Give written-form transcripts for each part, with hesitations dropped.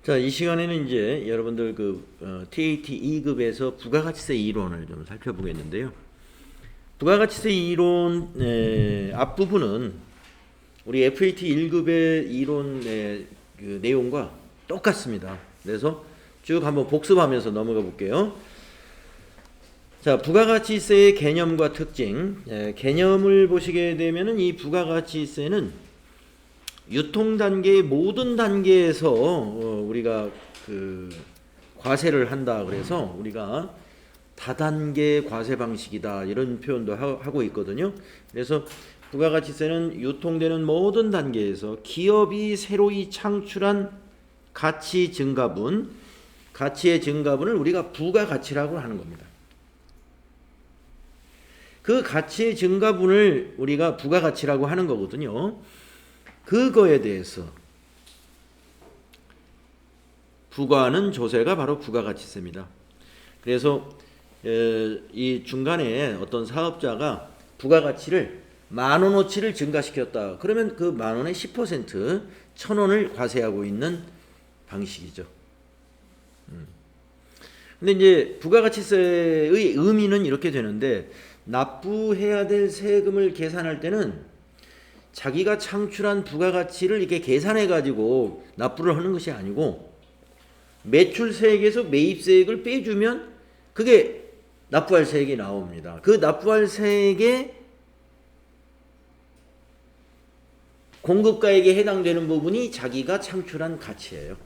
자, 이 시간에는 이제 여러분들 TAT 2급에서 부가가치세 이론을 좀 살펴보겠는데요. 부가가치세 이론 앞부분은 우리 FAT 1급의 이론의 그 내용과 똑같습니다. 그래서 쭉 한번 복습하면서 넘어가 볼게요. 자, 부가가치세의 개념과 특징. 개념을 보시게 되면은 이 부가가치세는 유통 단계의 모든 단계에서 우리가 과세를 한다. 그래서 우리가 다단계 과세 방식이다 이런 표현도 하고 있거든요. 그래서 부가가치세는 유통되는 모든 단계에서 기업이 새로이 창출한 가치 증가분, 가치의 증가분을 우리가 부가가치라고 하는 겁니다. 그 가치의 증가분을 우리가 부가가치라고 하는 거거든요. 그거에 대해서 부과하는 조세가 바로 부가가치세입니다. 그래서 이 중간에 어떤 사업자가 부가가치를 10,000원어치를 증가시켰다. 그러면 그 10,000원의 10% 1,000원을 과세하고 있는 방식이죠. 근데 이제 부가가치세의 의미는 이렇게 되는데, 납부해야 될 세금을 계산할 때는 자기가 창출한 부가가치를 이렇게 계산해 가지고 납부를 하는 것이 아니고, 매출세액에서 매입세액을 빼주면 그게 납부할 세액이 나옵니다. 그 납부할 세액에 공급가액에 해당되는 부분이 자기가 창출한 가치예요.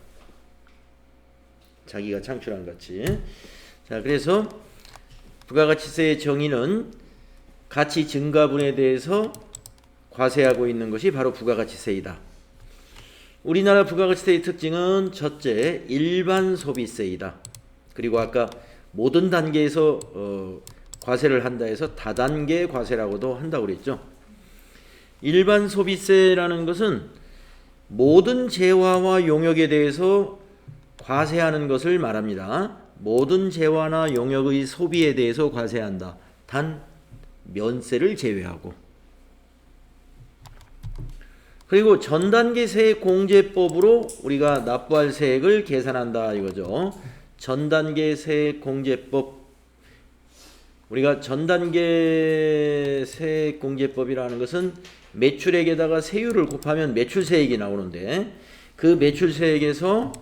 자기가 창출한 가치. 자, 그래서 부가가치세의 정의는 가치 증가분에 대해서 과세하고 있는 것이 바로 부가가치세이다. 우리나라 부가가치세의 특징은 첫째, 일반 소비세이다. 그리고 아까 모든 단계에서 과세를 한다 해서 다단계 과세라고도 한다고 그랬죠. 일반 소비세라는 것은 모든 재화와 용역에 대해서 과세하는 것을 말합니다. 모든 재화나 용역의 소비에 대해서 과세한다. 단 면세를 제외하고. 그리고 전단계 세액공제법으로 우리가 납부할 세액을 계산한다 이거죠. 전단계 세액공제법. 우리가 전단계 세액공제법이라는 것은 매출액에다가 세율을 곱하면 매출세액이 나오는데, 그 매출세액에서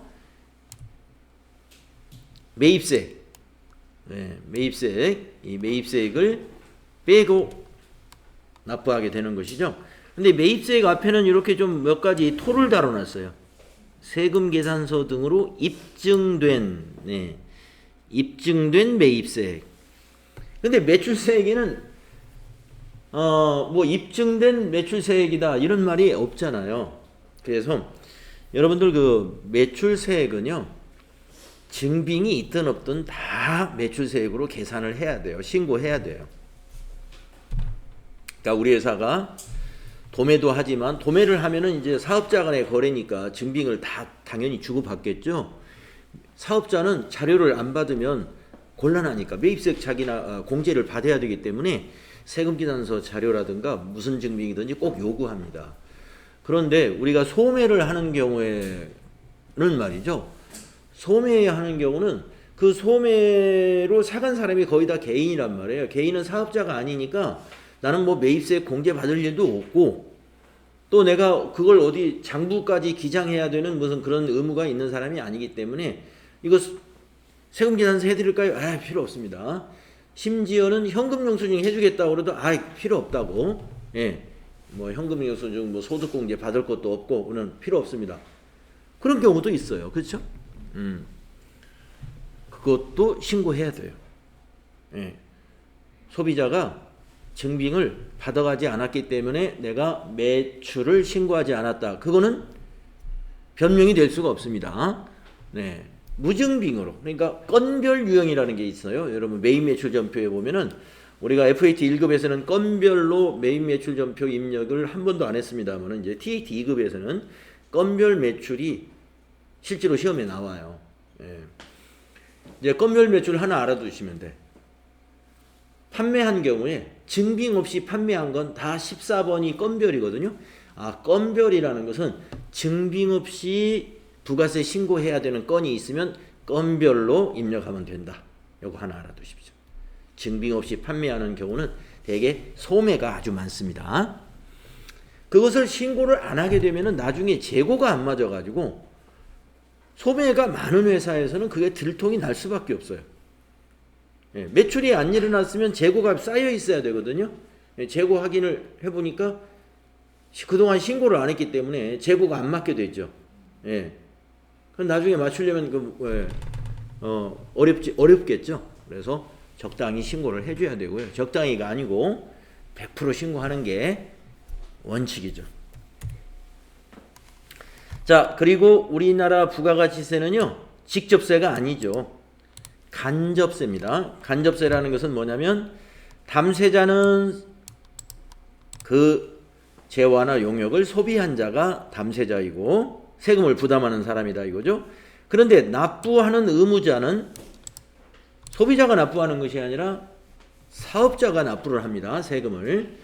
매입세액, 매입세액, 이 매입세액을 빼고 납부하게 되는 것이죠. 근데 매입세액 앞에는 이렇게 좀 몇 가지 토를 달아놨어요. 세금 계산서 등으로 입증된 매입세액. 근데 매출세액에는 뭐 입증된 매출세액이다 이런 말이 없잖아요. 그래서 여러분들 그 매출세액은요, 증빙이 있든 없든 다 매출세액으로 계산을 해야 돼요. 신고해야 돼요. 그러니까 우리 회사가 도매도 하지만, 도매를 하면은 이제 사업자 간의 거래니까 증빙을 다 당연히 주고받겠죠. 사업자는 자료를 안 받으면 곤란하니까 매입세액 자기나 공제를 받아야 되기 때문에 세금계산서 자료라든가 무슨 증빙이든지 꼭 요구합니다. 그런데 우리가 소매를 하는 경우에는 말이죠, 소매하는 경우는 그 소매로 사간 사람이 거의 다 개인이란 말이에요. 개인은 사업자가 아니니까 나는 뭐 매입세액 공제 받을 일도 없고, 또 내가 그걸 어디 장부까지 기장해야 되는 무슨 그런 의무가 있는 사람이 아니기 때문에 이거 세금계산서 해드릴까요? 필요 없습니다. 심지어는 현금 영수증 해주겠다고 그래도 필요 없다고. 뭐 현금 영수증 뭐 소득공제 받을 것도 없고 그는 필요 없습니다. 그런 경우도 있어요. 그렇죠? 그것도 신고해야 돼요. 소비자가 증빙을 받아가지 않았기 때문에 내가 매출을 신고하지 않았다. 그거는 변명이 될 수가 없습니다. 무증빙으로. 그러니까 건별 유형이라는 게 있어요. 여러분 매입 매출 전표에 보면은 우리가 FAT 1급에서는 건별로 매입 매출 전표 입력을 한 번도 안 했습니다만, 이제 TAT 2급에서는 건별 매출이 실제로 시험에 나와요. 이제 건별 매출 하나 알아두시면 돼. 판매한 경우에 증빙 없이 판매한 건 다 14번이 건별이거든요. 건별이라는 것은 증빙 없이 부가세 신고해야 되는 건이 있으면 건별로 입력하면 된다. 요거 하나 알아두십시오. 증빙 없이 판매하는 경우는 대개 소매가 아주 많습니다. 그것을 신고를 안 하게 되면 나중에 재고가 안 맞아가지고 소매가 많은 회사에서는 그게 들통이 날 수밖에 없어요. 예, 매출이 안 일어났으면 재고가 쌓여 있어야 되거든요. 예, 재고 확인을 해보니까 그동안 신고를 안 했기 때문에 재고가 안 맞게 됐죠. 예. 그럼 나중에 맞추려면 어렵겠죠. 그래서 적당히 신고를 해줘야 되고요. 적당히가 아니고 100% 신고하는 게 원칙이죠. 자, 그리고 우리나라 부가가치세는요, 직접세가 아니죠. 간접세입니다. 간접세라는 것은 뭐냐면 담세자는 그 재화나 용역을 소비한 자가 담세자이고 세금을 부담하는 사람이다 이거죠. 그런데 납부하는 의무자는 소비자가 납부하는 것이 아니라 사업자가 납부를 합니다. 세금을.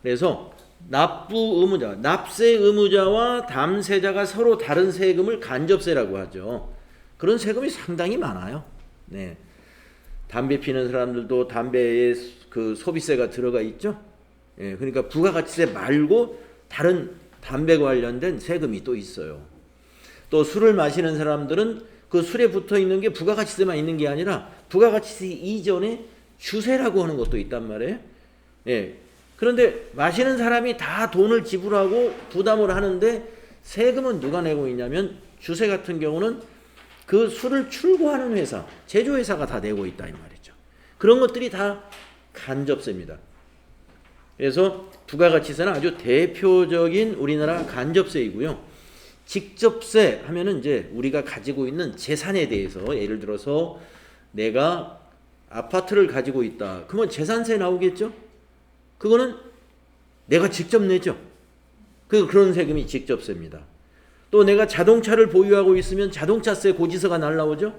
그래서 납부 의무자, 납세 의무자와 담세자가 서로 다른 세금을 간접세라고 하죠. 그런 세금이 상당히 많아요. 네. 담배 피는 사람들도 담배에 그 소비세가 들어가 있죠. 예, 그러니까 부가가치세 말고 다른 담배 관련된 세금이 또 있어요. 또 술을 마시는 사람들은 그 술에 붙어 있는 게 부가가치세만 있는 게 아니라 부가가치세 이전에 주세라고 하는 것도 있단 말이에요. 예. 그런데 마시는 사람이 다 돈을 지불하고 부담을 하는데 세금은 누가 내고 있냐면 주세 같은 경우는 그 술을 출고하는 회사, 제조회사가 다 내고 있다 이 말이죠. 그런 것들이 다 간접세입니다. 그래서 부가가치세는 아주 대표적인 우리나라 간접세이고요. 직접세 하면은 이제 우리가 가지고 있는 재산에 대해서 예를 들어서 내가 아파트를 가지고 있다. 그러면 재산세 나오겠죠? 그거는 내가 직접 내죠. 그런 세금이 직접세입니다. 또 내가 자동차를 보유하고 있으면 자동차세 고지서가 날라오죠.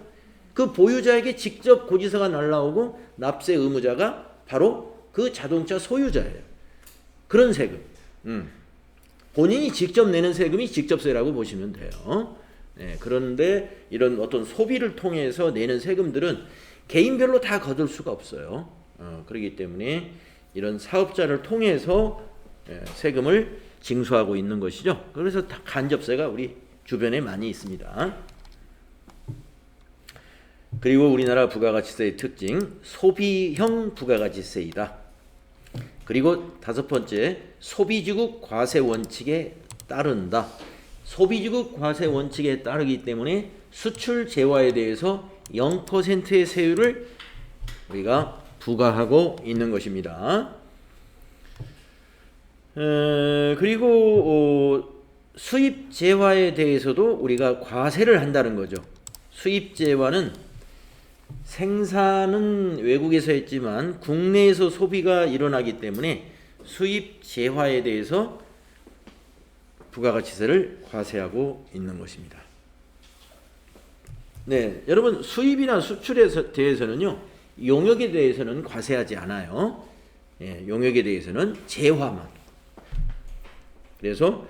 그 보유자에게 직접 고지서가 날라오고 납세 의무자가 바로 그 자동차 소유자예요. 그런 세금. 본인이 직접 내는 세금이 직접세라고 보시면 돼요. 네, 그런데 이런 어떤 소비를 통해서 내는 세금들은 개인별로 다 거둘 수가 없어요. 그렇기 때문에 이런 사업자를 통해서 세금을 징수하고 있는 것이죠. 그래서 간접세가 우리 주변에 많이 있습니다. 그리고 우리나라 부가가치세의 특징, 소비형 부가가치세이다. 그리고 다섯 번째, 소비지급 과세 원칙에 따른다. 소비지급 과세 원칙에 따르기 때문에 수출 재화에 대해서 0%의 세율을 우리가 부과하고 있는 것입니다. 그리고 수입 재화에 대해서도 우리가 과세를 한다는 거죠. 수입 재화는 생산은 외국에서 했지만 국내에서 소비가 일어나기 때문에 수입 재화에 대해서 부가가치세를 과세하고 있는 것입니다. 네, 여러분 수입이나 수출에 대해서는요, 용역에 대해서는 과세하지 않아요. 예, 용역에 대해서는 재화만. 그래서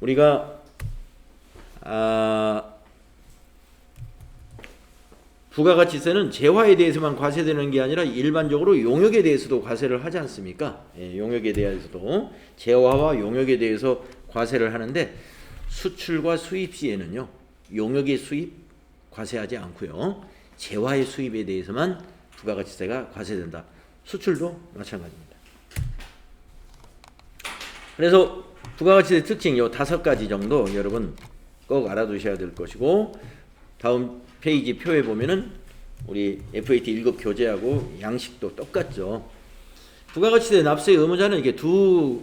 우리가 부가가치세는 재화에 대해서만 과세되는 게 아니라 일반적으로 용역에 대해서도 과세를 하지 않습니까? 예, 용역에 대해서도 재화와 용역에 대해서 과세를 하는데 수출과 수입 시에는요, 용역의 수입 과세하지 않고요, 재화의 수입에 대해서만 부가가치세가 과세된다. 수출도 마찬가지입니다. 그래서 부가가치세 특징 요 5가지 정도 여러분 꼭 알아두셔야 될 것이고, 다음 페이지 표에 보면은 우리 FAT 1급 교재하고 양식도 똑같죠. 부가가치세 납세 의무자는 이게 두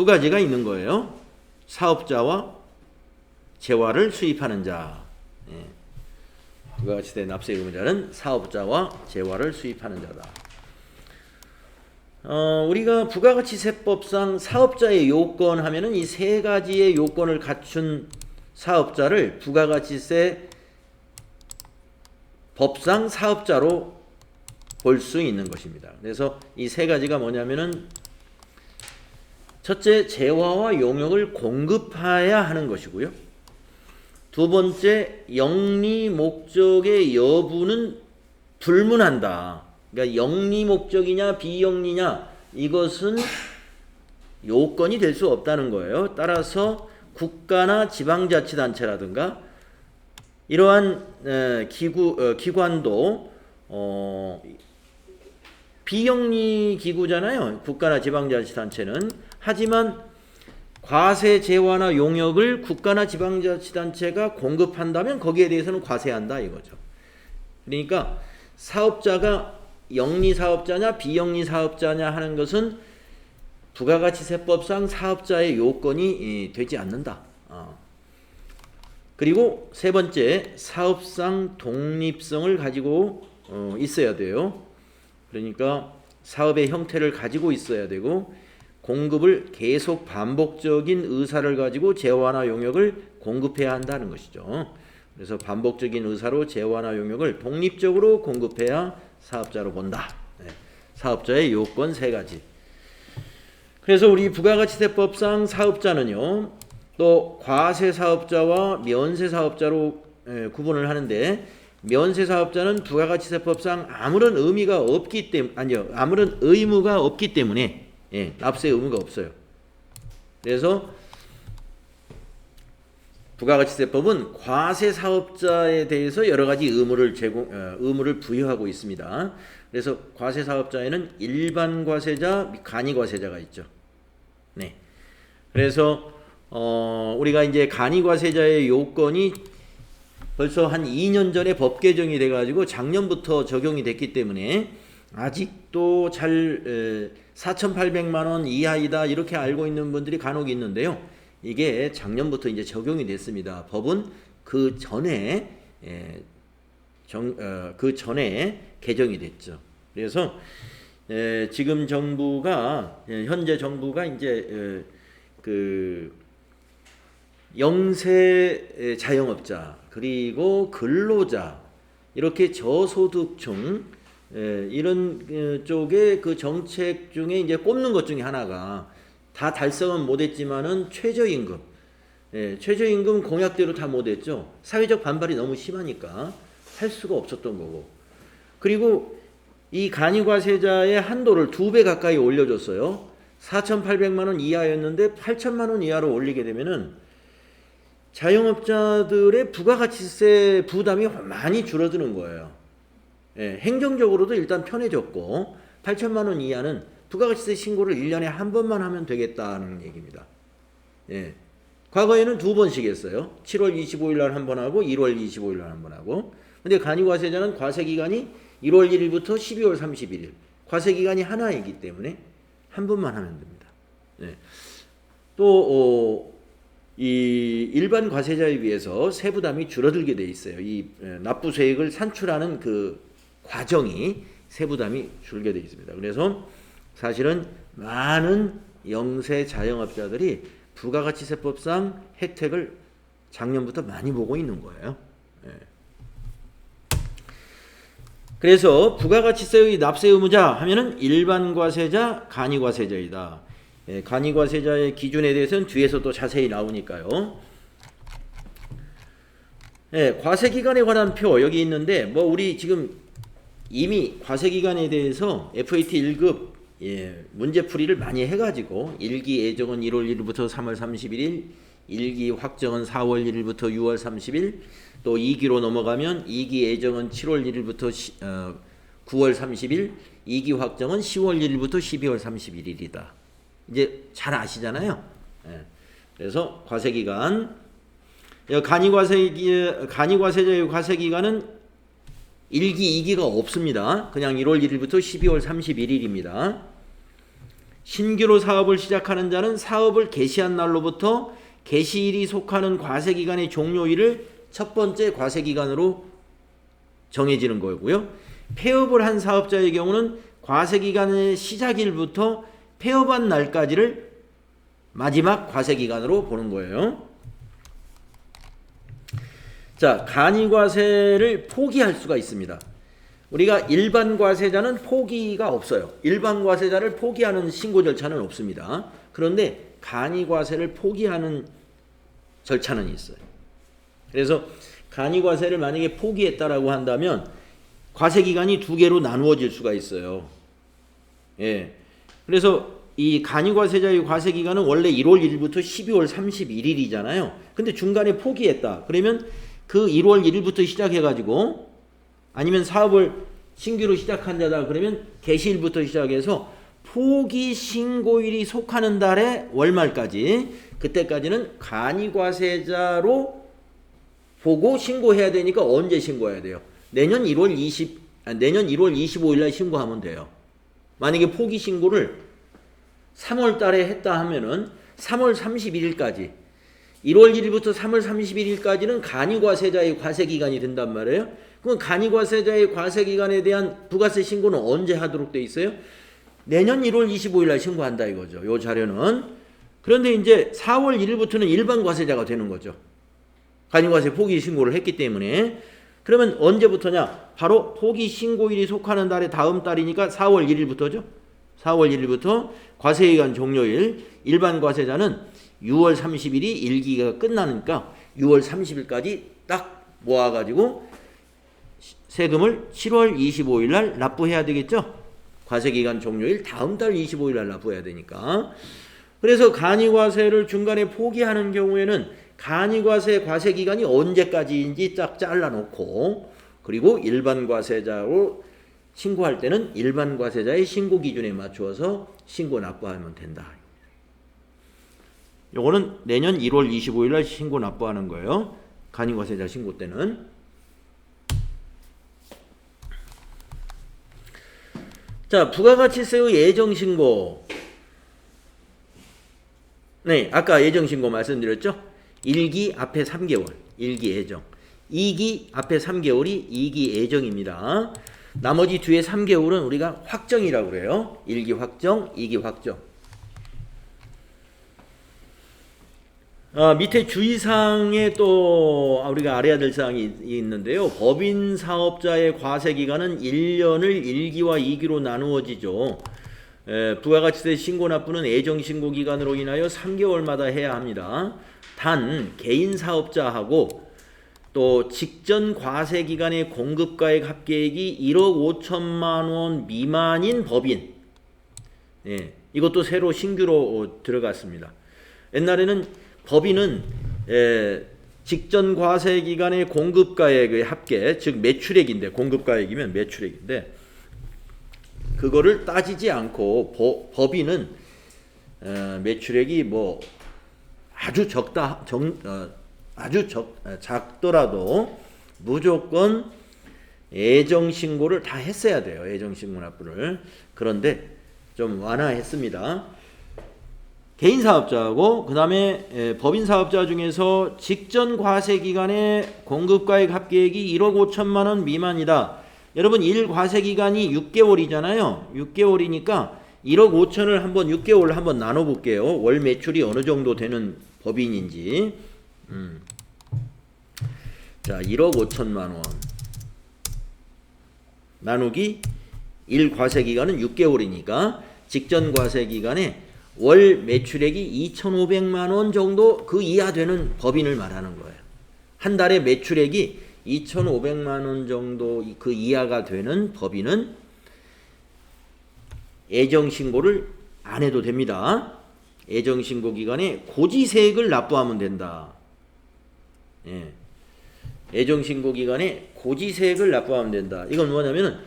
가지가 있는 거예요. 사업자와 재화를 수입하는 자. 부가가치세 납세 의무자는 사업자와 재화를 수입하는 자다. 우리가 부가가치세법상 사업자의 요건 하면은 이 세 가지의 요건을 갖춘 사업자를 부가가치세 법상 사업자로 볼 수 있는 것입니다. 그래서 이 세 가지가 뭐냐면은 첫째, 재화와 용역을 공급해야 하는 것이고요. 두 번째, 영리 목적의 여부는 불문한다. 그러니까 영리 목적이냐 비영리냐 이것은 요건이 될 수 없다는 거예요. 따라서 국가나 지방자치단체라든가 이러한 기관도 비영리 기구잖아요. 국가나 지방자치단체는. 하지만 과세 재화나 용역을 국가나 지방자치단체가 공급한다면 거기에 대해서는 과세한다 이거죠. 그러니까 사업자가 영리 사업자냐 비영리 사업자냐 하는 것은 부가가치세법상 사업자의 요건이 되지 않는다. 그리고 세 번째, 사업상 독립성을 가지고 있어야 돼요. 그러니까 사업의 형태를 가지고 있어야 되고 공급을 계속 반복적인 의사를 가지고 재화나 용역을 공급해야 한다는 것이죠. 그래서 반복적인 의사로 재화나 용역을 독립적으로 공급해야 사업자로 본다. 사업자의 요건 세 가지. 그래서 우리 부가가치세법상 사업자는요, 또 과세사업자와 면세사업자로 구분을 하는데, 면세사업자는 부가가치세법상 아무런 의미가 없기 때문에, 아무런 의무가 없기 때문에 납세 의무가 없어요. 그래서 부가가치세법은 과세사업자에 대해서 여러 가지 의무를 부여하고 있습니다. 그래서 과세사업자에는 일반 과세자, 간이 과세자가 있죠. 네. 그래서 우리가 이제 간이 과세자의 요건이 벌써 한 2년 전에 법 개정이 돼가지고 작년부터 적용이 됐기 때문에 아직도 잘 4,800만 원 이하이다 이렇게 알고 있는 분들이 간혹 있는데요. 이게 작년부터 이제 적용이 됐습니다. 법은 그 전에 개정이 됐죠. 그래서 지금 정부가 현재 정부가 이제 그 영세 자영업자 그리고 근로자 이렇게 저소득층 이런 쪽의 그 정책 중에 이제 꼽는 것 중에 하나가 다 달성은 못했지만은 최저임금, 최저임금 공약대로 다 못했죠. 사회적 반발이 너무 심하니까 할 수가 없었던 거고. 그리고 이 간이과세자의 한도를 2배 가까이 올려줬어요. 4,800만 원 이하였는데 8,000만 원 이하로 올리게 되면은 자영업자들의 부가가치세 부담이 많이 줄어드는 거예요. 행정적으로도 일단 편해졌고 8,000만 원 이하는 부가가치세 신고를 1년에 한 번만 하면 되겠다는 얘기입니다. 과거에는 2번씩 했어요. 7월 25일 날 한 번 하고 1월 25일 날 한 번 하고. 근데 간이과세자는 과세기간이 1월 1일부터 12월 31일. 과세기간이 하나이기 때문에 한 번만 하면 됩니다. 또 이 일반 과세자에 비해서 세부담이 줄어들게 돼 있어요. 이 납부세액을 산출하는 그 과정이 세부담이 줄게 돼 있습니다. 그래서 사실은 많은 영세 자영업자들이 부가가치세법상 혜택을 작년부터 많이 보고 있는 거예요. 그래서 부가가치세의 납세 의무자 하면은 일반 과세자, 간이 과세자이다. 간이 과세자의 기준에 대해서는 뒤에서 또 자세히 나오니까요. 과세기간에 관한 표 여기 있는데 뭐 우리 지금 이미 과세기간에 대해서 FAT 1급 문제풀이를 많이 해가지고 1기 예정은 1월 1일부터 3월 31일, 1기 확정은 4월 1일부터 6월 30일, 또 2기로 넘어가면 2기 예정은 7월 1일부터 9월 30일, 2기 확정은 10월 1일부터 12월 31일이다. 이제 잘 아시잖아요. 그래서 과세기간, 간이과세자의 과세기간은 1기, 2기가 없습니다. 그냥 1월 1일부터 12월 31일입니다. 신규로 사업을 시작하는 자는 사업을 개시한 날로부터 개시일이 속하는 과세기간의 종료일을 첫 번째 과세기간으로 정해지는 거고요. 폐업을 한 사업자의 경우는 과세기간의 시작일부터 폐업한 날까지를 마지막 과세기간으로 보는 거예요. 자, 간이과세를 포기할 수가 있습니다. 우리가 일반 과세자는 포기가 없어요. 일반 과세자를 포기하는 신고 절차는 없습니다. 그런데 간이과세를 포기하는 절차는 있어요. 그래서 간이과세를 만약에 포기했다라고 한다면 과세기간이 두 개로 나누어질 수가 있어요. 예. 그래서 이 간이과세자의 과세기간은 원래 1월 1일부터 12월 31일이잖아요. 근데 중간에 포기했다. 그러면 그 1월 1일부터 시작해가지고 아니면 사업을 신규로 시작한 자다. 그러면 개시일부터 시작해서 포기 신고일이 속하는 달의 월말까지 그때까지는 간이과세자로 보고 신고해야 되니까 언제 신고해야 돼요? 내년 1월 25일 날 신고하면 돼요. 만약에 포기 신고를 3월 달에 했다 하면은 3월 31일까지 1월 1일부터 3월 31일까지는 간이과세자의 과세기간이 된단 말이에요. 그럼 간이과세자의 과세기간에 대한 부가세 신고는 언제 하도록 돼 있어요? 내년 1월 25일 날 신고한다 이거죠. 요 자료는. 그런데 이제 4월 1일부터는 일반 과세자가 되는 거죠. 간이과세 포기 신고를 했기 때문에. 그러면 언제부터냐? 바로 포기 신고일이 속하는 달의 다음 달이니까 4월 1일부터죠. 4월 1일부터 과세기간 종료일, 일반 과세자는 6월 30일이 1기가 끝나니까 6월 30일까지 딱 모아가지고 세금을 7월 25일 날 납부해야 되겠죠. 과세기간 종료일 다음 달 25일 날 납부해야 되니까. 그래서 간이과세를 중간에 포기하는 경우에는 간이과세 과세기간이 언제까지인지 딱 잘라놓고, 그리고 일반 과세자로 신고할 때는 일반 과세자의 신고 기준에 맞추어서 신고 납부하면 된다. 요거는 내년 1월 25일 날 신고 납부하는 거예요. 간이과세자 신고 때는. 자, 부가가치세의 예정신고. 네, 아까 예정신고 말씀드렸죠? 1기 앞에 3개월, 1기 예정. 2기 앞에 3개월이 2기 예정입니다. 나머지 뒤에 3개월은 우리가 확정이라고 그래요. 1기 확정, 2기 확정. 밑에 주의사항에 또 우리가 알아야 될 사항이 있는데요. 법인 사업자의 과세기간은 1년을 1기와 2기로 나누어지죠. 부가가치세 신고 납부는 예정신고 기간으로 인하여 3개월마다 해야 합니다. 단 개인 사업자하고 또 직전 과세기간의 공급가액 합계액이 1억 5천만 원 미만인 법인, 이것도 새로 신규로 들어갔습니다. 옛날에는 법인은 직전 과세기간의 공급가액의 합계, 즉 매출액인데, 공급가액이면 매출액인데 그거를 따지지 않고 법인은 매출액이 뭐 아주 작더라도 무조건 예정신고를 다 했어야 돼요. 예정신고 납부를. 그런데 좀 완화했습니다. 개인 사업자하고 그 다음에 법인 사업자 중에서 직전 과세기간의 공급가액 합계액이 1억 5천만 원 미만이다. 여러분 1과세기간이 6개월이잖아요. 6개월이니까 1억 5천을 한번 6개월을 한번 나눠볼게요. 월 매출이 어느 정도 되는 법인인지. 자, 1억 5천만 원 나누기 1과세기간은 6개월이니까 직전 과세기간에 월 매출액이 2,500만 원 정도 그 이하 되는 법인을 말하는 거예요. 한 달에 매출액이 2,500만 원 정도 그 이하가 되는 법인은 예정신고를 안 해도 됩니다. 예정신고 기간에 고지세액을 납부하면 된다. 예정신고 기간에 고지세액을 납부하면 된다. 이건 뭐냐면은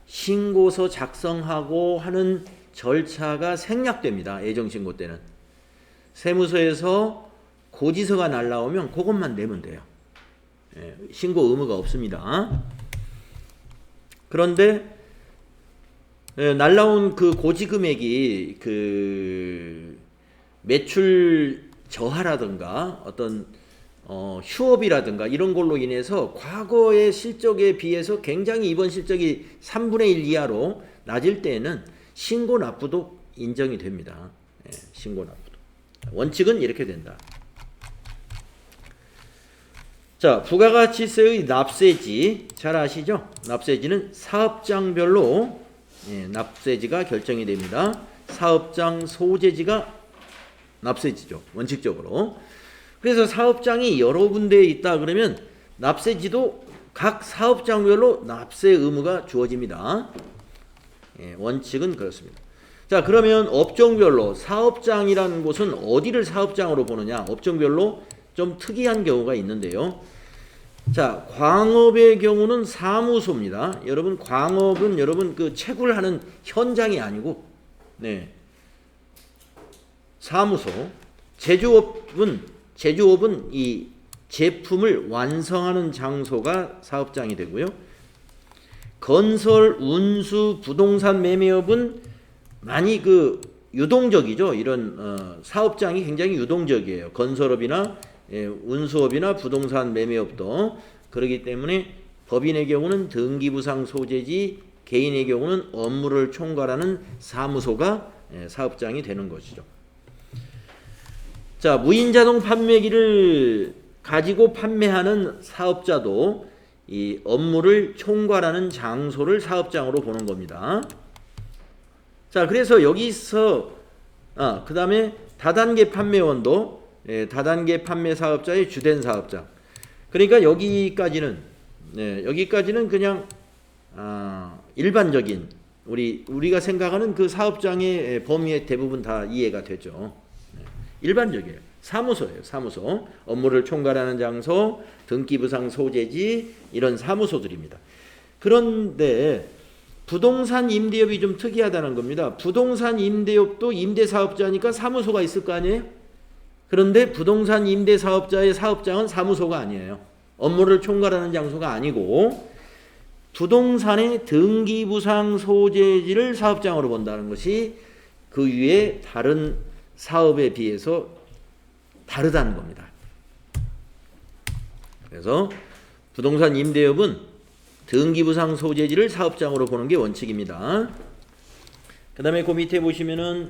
신고서 작성하고 하는 절차가 생략됩니다. 예정신고 때는. 세무서에서 고지서가 날라오면 그것만 내면 돼요. 신고 의무가 없습니다. 그런데 날라온 그 고지 금액이 그 매출 저하라든가 어떤 휴업이라든가 이런 걸로 인해서 과거의 실적에 비해서 굉장히 이번 실적이 3분의 1 이하로 낮을 때에는 신고 납부도 인정이 됩니다. 신고 납부도. 원칙은 이렇게 된다. 자, 부가가치세의 납세지 잘 아시죠? 납세지는 사업장별로 납세지가 결정이 됩니다. 사업장 소재지가 납세지죠. 원칙적으로. 그래서 사업장이 여러 군데에 있다 그러면 납세지도 각 사업장별로 납세 의무가 주어집니다. 예, 원칙은 그렇습니다. 자, 그러면 업종별로 사업장이라는 곳은 어디를 사업장으로 보느냐? 업종별로 좀 특이한 경우가 있는데요. 자, 광업의 경우는 사무소입니다. 여러분, 광업은 여러분 그 채굴하는 현장이 아니고, 네, 사무소. 제조업은 이 제품을 완성하는 장소가 사업장이 되고요. 건설, 운수, 부동산 매매업은 많이 그 유동적이죠. 이런 사업장이 굉장히 유동적이에요. 건설업이나 운수업이나 부동산 매매업도. 그렇기 때문에 법인의 경우는 등기부상 소재지, 개인의 경우는 업무를 총괄하는 사무소가 사업장이 되는 것이죠. 자, 무인자동 판매기를 가지고 판매하는 사업자도 이 업무를 총괄하는 장소를 사업장으로 보는 겁니다. 자, 그래서 여기서 그 다음에 다단계 판매원도 다단계 판매 사업자의 주된 사업장. 그러니까 여기까지는 그냥 일반적인 우리가 생각하는 그 사업장의 범위의 대부분 다 이해가 되죠. 일반적이에요. 사무소예요. 사무소. 업무를 총괄하는 장소, 등기부상 소재지, 이런 사무소들입니다. 그런데 부동산 임대업이 좀 특이하다는 겁니다. 부동산 임대업도 임대사업자니까 사무소가 있을 거 아니에요? 그런데 부동산 임대사업자의 사업장은 사무소가 아니에요. 업무를 총괄하는 장소가 아니고 부동산의 등기부상 소재지를 사업장으로 본다는 것이 그 위에 다른 사업에 비해서 다르다는 겁니다. 그래서 부동산 임대업은 등기부상 소재지를 사업장으로 보는 게 원칙입니다. 그 다음에 그 밑에 보시면은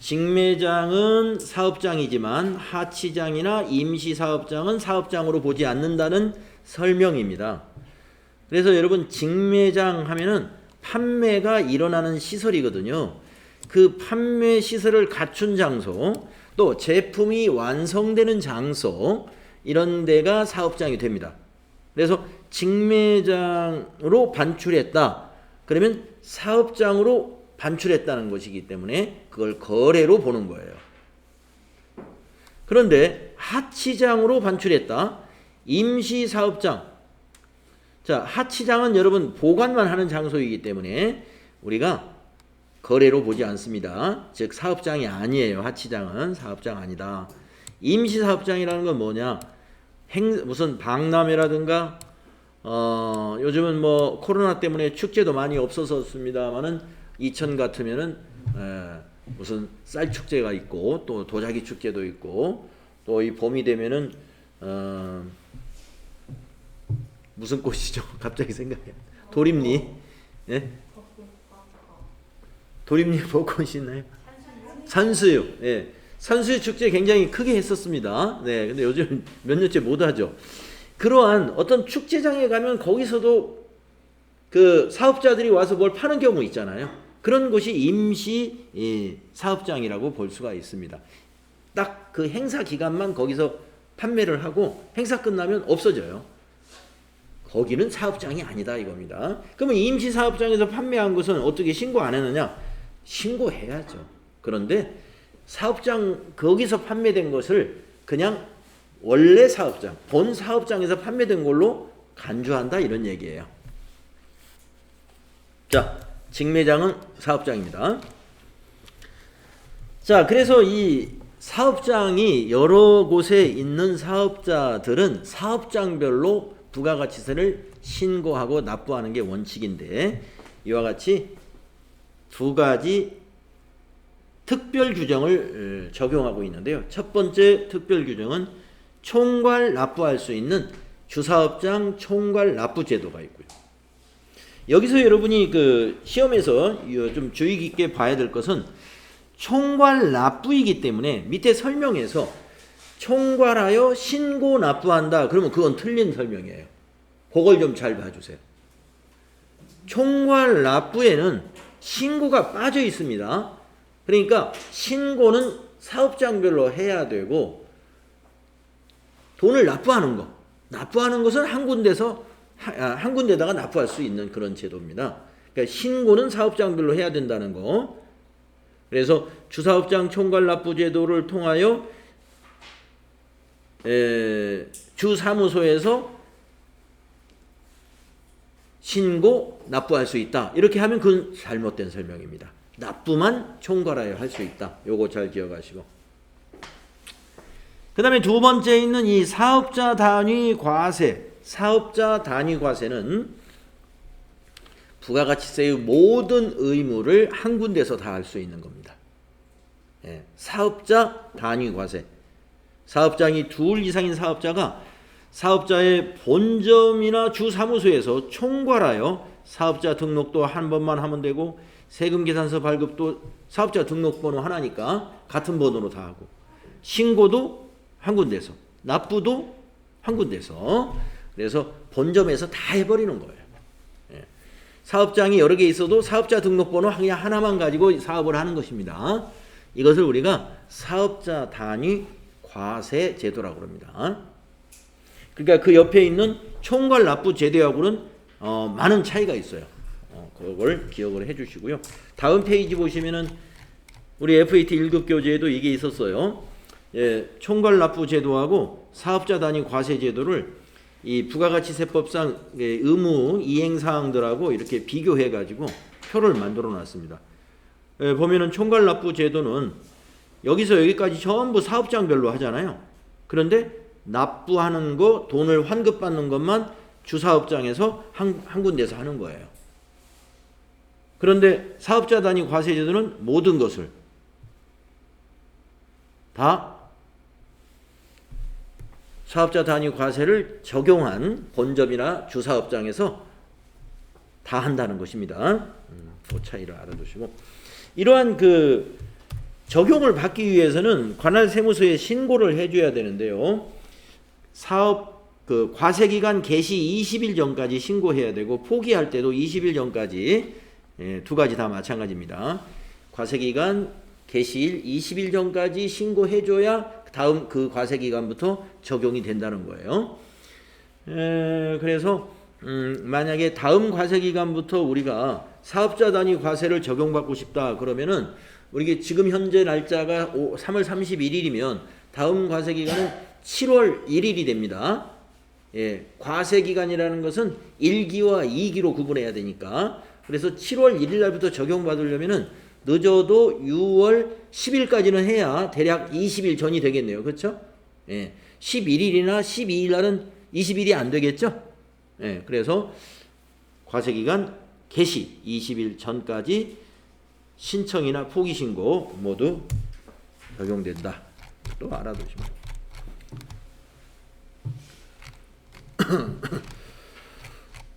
직매장은 사업장이지만 하치장이나 임시사업장은 사업장으로 보지 않는다는 설명입니다. 그래서 여러분 직매장 하면은 판매가 일어나는 시설이거든요. 그 판매 시설을 갖춘 장소, 또 제품이 완성되는 장소, 이런 데가 사업장이 됩니다. 그래서 직매장으로 반출했다. 그러면 사업장으로 반출했다는 것이기 때문에 그걸 거래로 보는 거예요. 그런데 하치장으로 반출했다. 임시사업장. 자, 하치장은 여러분 보관만 하는 장소이기 때문에 우리가 거래로 보지 않습니다. 즉 사업장이 아니에요. 하치장은 사업장 아니다. 임시사업장이라는 건 뭐냐? 무슨 박람회라든가 요즘은 뭐 코로나 때문에 축제도 많이 없어졌습니다만은 이천 같으면은 무슨 쌀 축제가 있고 또 도자기 축제도 있고 또 이 봄이 되면은 무슨 꽃이죠? 갑자기 생각해. 도립리. 예? 도립리 벚꽃이 있나요? 산수유. 예. 산수유 축제 굉장히 크게 했었습니다. 네. 근데 요즘 몇 년째 못 하죠. 그러한 어떤 축제장에 가면 거기서도 그 사업자들이 와서 뭘 파는 경우 있잖아요. 그런 곳이 임시 사업장이라고 볼 수가 있습니다. 딱 그 행사 기간만 거기서 판매를 하고 행사 끝나면 없어져요. 거기는 사업장이 아니다 이겁니다. 그러면 임시 사업장에서 판매한 것은 어떻게 신고 안 했느냐? 신고해야죠. 그런데 사업장 거기서 판매된 것을 그냥 원래 사업장, 본 사업장에서 판매된 걸로 간주한다 이런 얘기예요. 자, 직매장은 사업장입니다. 자, 그래서 이 사업장이 여러 곳에 있는 사업자들은 사업장별로 부가가치세를 신고하고 납부하는 게 원칙인데 이와 같이 두 가지 특별 규정을 적용하고 있는데요. 첫 번째 특별 규정은 총괄 납부할 수 있는 주사업장 총괄 납부 제도가 있고요. 여기서 여러분이 그 시험에서 좀 주의 깊게 봐야 될 것은 총괄 납부이기 때문에 밑에 설명에서 총괄하여 신고 납부한다. 그러면 그건 틀린 설명이에요. 그걸 좀 잘 봐주세요. 총괄 납부에는 신고가 빠져 있습니다. 그러니까 신고는 사업장별로 해야 되고, 돈을 납부하는 것은 한 군데다가 납부할 수 있는 그런 제도입니다. 그러니까 신고는 사업장별로 해야 된다는 거. 그래서 주사업장 총괄 납부 제도를 통하여 주사무소에서 신고 납부할 수 있다. 이렇게 하면 그건 잘못된 설명입니다. 납부만 총괄하여 할 수 있다. 요거 잘 기억하시고. 그 다음에 두 번째 있는 이 사업자 단위 과세. 사업자 단위 과세는 부가가치세의 모든 의무를 한 군데서 다 할 수 있는 겁니다. 예, 사업자 단위 과세. 사업장이 둘 이상인 사업자가 사업자의 본점이나 주사무소에서 총괄하여 사업자 등록도 한 번만 하면 되고, 세금계산서 발급도 사업자 등록번호 하나니까 같은 번호로 다 하고, 신고도 한 군데서, 납부도 한 군데서, 그래서 본점에서 다 해버리는 거예요. 예. 사업장이 여러 개 있어도 사업자 등록번호 그냥 하나만 가지고 사업을 하는 것입니다. 이것을 우리가 사업자 단위 과세 제도라고 합니다. 그러니까 그 옆에 있는 총괄 납부 제도하고는 많은 차이가 있어요. 그걸 기억을 해주시고요. 다음 페이지 보시면은 우리 FAT 1급 교재에도 이게 있었어요. 예, 총괄 납부 제도하고 사업자 단위 과세 제도를 이 부가가치세법상 의무 이행 사항들하고 이렇게 비교해 가지고 표를 만들어 놨습니다. 예, 보면은 총괄 납부 제도는 여기서 여기까지 전부 사업장별로 하잖아요. 그런데 납부하는 거, 돈을 환급받는 것만 주사업장에서 한 군데서 하는 거예요. 그런데 사업자 단위 과세 제도는 모든 것을 다 사업자 단위 과세를 적용한 본점이나 주사업장에서 다 한다는 것입니다. 그 차이를 알아두시고, 이러한 그 적용을 받기 위해서는 관할 세무서에 신고를 해줘야 되는데요. 사업 그 과세 기간 개시 20일 전까지 신고해야 되고, 포기할 때도 20일 전까지, 두 가지 다 마찬가지입니다. 과세 기간 개시일 20일 전까지 신고해줘야 다음 그 과세 기간부터 적용이 된다는 거예요. 그래서 만약에 다음 과세 기간부터 우리가 사업자 단위 과세를 적용받고 싶다 그러면은, 우리가 지금 현재 날짜가 3월 31일이면 다음 과세 기간은 7월 1일이 됩니다. 예, 과세 기간이라는 것은 1기와 2기로 구분해야 되니까, 그래서 7월 1일 날부터 적용받으려면은 늦어도 6월 10일까지는 해야 대략 20일 전이 되겠네요. 그렇죠? 예, 11일이나 12일 날은 20일이 안 되겠죠? 예, 그래서 과세 기간 개시 20일 전까지 신청이나 포기 신고 모두 적용된다. 또 알아두시면.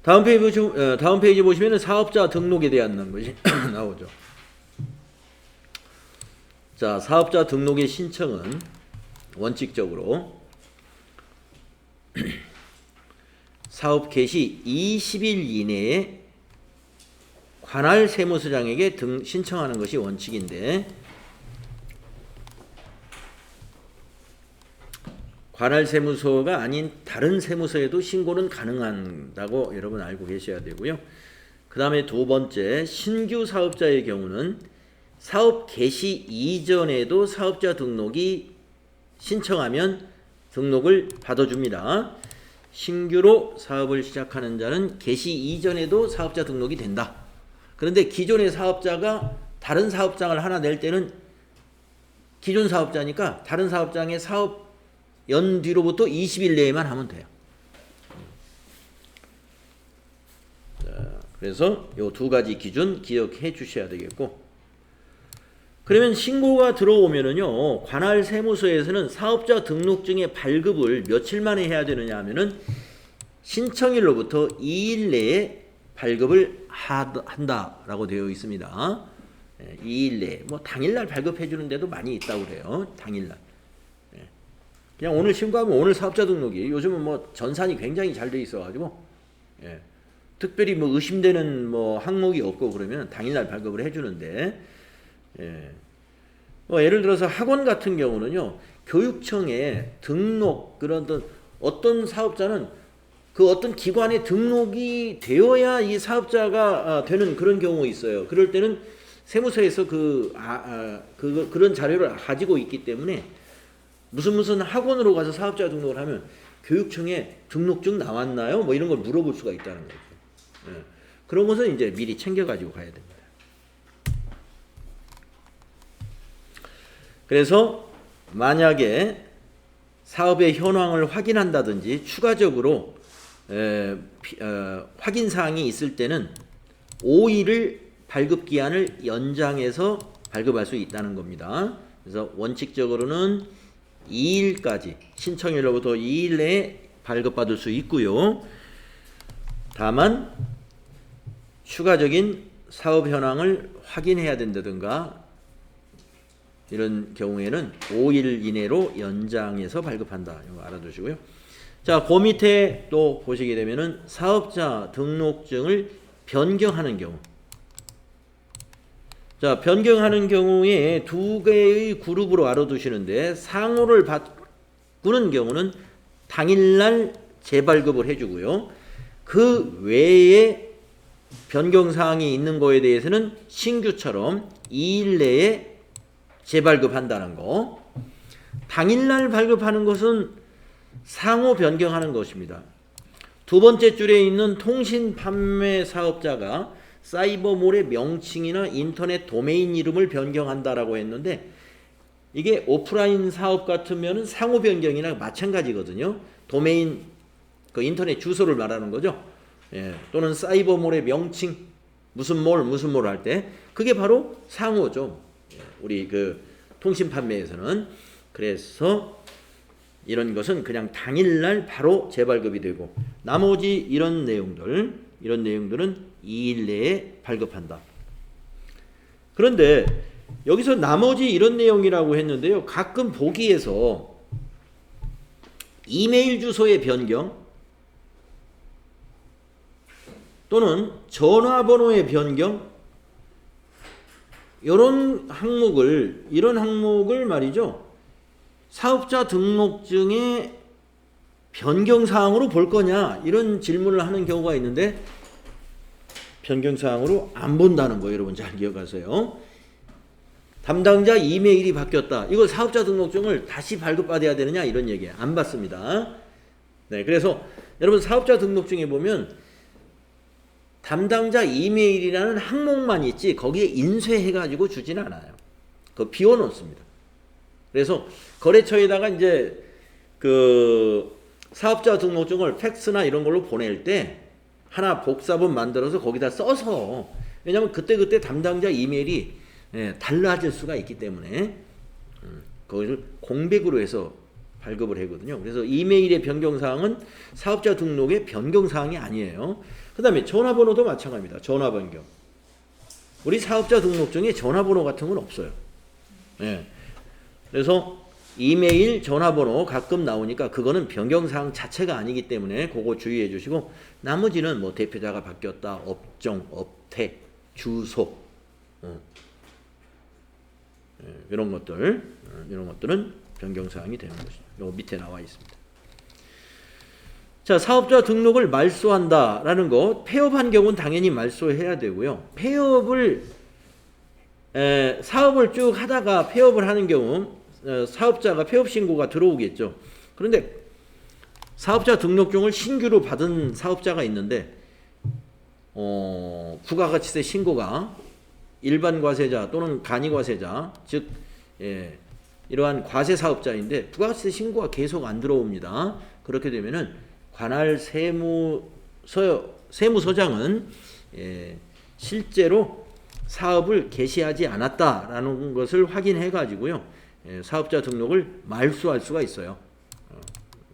다음 페이지 보시면은 사업자 등록에 대한 것이 나오죠. 자, 사업자 등록의 신청은 원칙적으로 사업 개시 20일 이내에 관할 세무서장에게 신청하는 것이 원칙인데, 관할 세무서가 아닌 다른 세무서에도 신고는 가능하다고 여러분 알고 계셔야 되고요. 그 다음에 두 번째, 신규 사업자의 경우는 사업 개시 이전에도 사업자 등록이 신청하면 등록을 받아줍니다. 신규로 사업을 시작하는 자는 개시 이전에도 사업자 등록이 된다. 그런데 기존의 사업자가 다른 사업장을 하나 낼 때는 기존 사업자니까 다른 사업장의 사업 연 뒤로부터 20일 내에만 하면 돼요. 자, 그래서 이 두 가지 기준 기억해 주셔야 되겠고, 그러면 신고가 들어오면은요, 관할 세무서에서는 사업자 등록증의 발급을 며칠 만에 해야 되느냐 하면은 신청일로부터 2일 내에 발급을 한다라고 되어 있습니다. 2일 내에, 뭐 당일날 발급해 주는 데도 많이 있다고 그래요. 당일날. 그냥 오늘 신고하면 오늘 사업자 등록이, 요즘은 뭐 전산이 굉장히 잘 돼 있어가지고, 예, 특별히 뭐 의심되는 뭐 항목이 없고 그러면 당일날 발급을 해주는데, 예, 예를 들어서 학원 같은 경우는요, 교육청에 등록, 그런 어떤 사업자는 그 어떤 기관에 등록이 되어야 이 사업자가 되는 그런 경우 있어요. 그럴 때는 세무서에서 그런 자료를 가지고 있기 때문에 무슨 학원으로 가서 사업자 등록을 하면 교육청에 등록증 나왔나요? 뭐 이런 걸 물어볼 수가 있다는 거죠. 예. 그런 것은 이제 미리 챙겨가지고 가야 됩니다. 그래서 만약에 사업의 현황을 확인한다든지 추가적으로 확인사항이 있을 때는 5일을 발급기한을 연장해서 발급할 수 있다는 겁니다. 그래서 원칙적으로는 2일까지, 신청일로부터 2일 내에 발급받을 수 있고요. 다만 추가적인 사업 현황을 확인해야 된다든가 이런 경우에는 5일 이내로 연장해서 발급한다. 이거 알아두시고요. 자, 그 밑에 또 보시게 되면은 사업자 등록증을 변경하는 경우. 자, 변경하는 경우에 두 개의 그룹으로 알아두시는데, 상호를 바꾸는 경우는 당일날 재발급을 해주고요. 그 외에 변경사항이 있는 거에 대해서는 신규처럼 2일 내에 재발급한다는 거. 당일날 발급하는 것은 상호 변경하는 것입니다. 두 번째 줄에 있는 통신 판매 사업자가 사이버몰의 명칭이나 인터넷 도메인 이름을 변경한다라고 했는데, 이게 오프라인 사업 같으면 상호 변경이나 마찬가지거든요. 도메인, 그 인터넷 주소를 말하는 거죠. 예, 또는 사이버몰의 명칭, 무슨 몰 할 때, 그게 바로 상호죠. 우리 그 통신 판매에서는. 그래서 이런 것은 그냥 당일날 바로 재발급이 되고, 나머지 이런 내용들은 2일 내에 발급한다. 그런데 여기서 나머지 이런 내용이라고 했는데요, 가끔 보기에서 이메일 주소의 변경 또는 전화번호의 변경, 이런 항목을 말이죠, 사업자 등록증의 변경사항으로 볼 거냐, 이런 질문을 하는 경우가 있는데, 변경사항으로 안 본다는 거 여러분 잘 기억하세요. 담당자 이메일이 바뀌었다, 이거 사업자 등록증을 다시 발급받아야 되느냐, 이런 얘기 안 받습니다. 네, 그래서 여러분 사업자 등록증에 보면 담당자 이메일이라는 항목만 있지 거기에 인쇄해가지고 주진 않아요. 그거 비워놓습니다. 그래서 거래처에다가 이제 그 사업자 등록증을 팩스나 이런 걸로 보낼 때 하나 복사본 만들어서 거기다 써서, 왜냐하면 그때 담당자 이메일이 달라질 수가 있기 때문에 그것을 공백으로 해서 발급을 하거든요. 그래서 이메일의 변경사항은 사업자 등록의 변경사항이 아니에요. 그 다음에 전화번호도 마찬가지입니다. 전화 변경. 우리 사업자 등록증에 전화번호 같은 건 없어요. 예. 그래서 이메일, 전화번호 가끔 나오니까 그거는 변경사항 자체가 아니기 때문에 그거 주의해 주시고, 나머지는 뭐 대표자가 바뀌었다, 업종, 업태, 주소, 이런 것들은 변경사항이 되는 것이죠. 요 밑에 나와 있습니다. 자, 사업자 등록을 말소한다라는 거, 폐업한 경우는 당연히 말소해야 되고요. 사업을 쭉 하다가 폐업을 하는 경우 사업자가 폐업 신고가 들어오겠죠. 그런데 사업자 등록증을 신규로 받은 사업자가 있는데 부가가치세 신고가 일반 과세자 또는 간이 과세자, 즉 이러한 과세 사업자인데 부가가치세 신고가 계속 안 들어옵니다. 그렇게 되면은 관할 세무서장은 실제로 사업을 개시하지 않았다라는 것을 확인해 가지고요, 사업자 등록을 말소할 수가 있어요.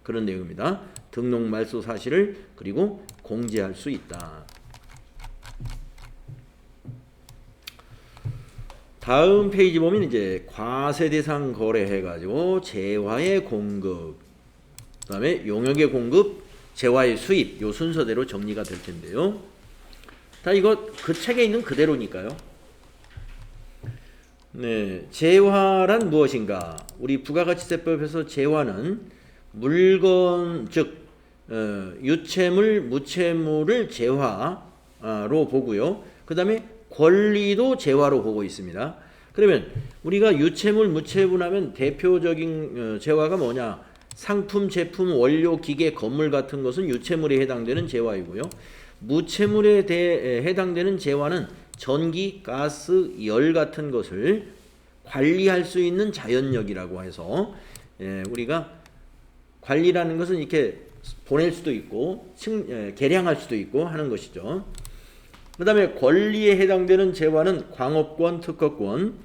그런 내용입니다. 등록 말소 사실을 그리고 공지할 수 있다. 다음 페이지 보면 이제 과세 대상 거래 해가지고 재화의 공급, 그다음에 용역의 공급, 재화의 수입, 요 순서대로 정리가 될 텐데요. 다 이거 그 책에 있는 그대로니까요. 네, 재화란 무엇인가? 우리 부가가치세법에서 재화는 물건 즉 유채물, 무채물을 재화로 보고요. 그 다음에 권리도 재화로 보고 있습니다. 그러면 우리가 유채물, 무채물 하면 대표적인 재화가 뭐냐? 상품, 제품, 원료, 기계, 건물 같은 것은 유채물에 해당되는 재화이고요. 무채물에 해당되는 재화는 전기, 가스, 열 같은 것을 관리할 수 있는 자연력이라고 해서 우리가 관리라는 것은 이렇게 보낼 수도 있고 계량할 수도 있고 하는 것이죠. 그 다음에 권리에 해당되는 재화는 광업권, 특허권,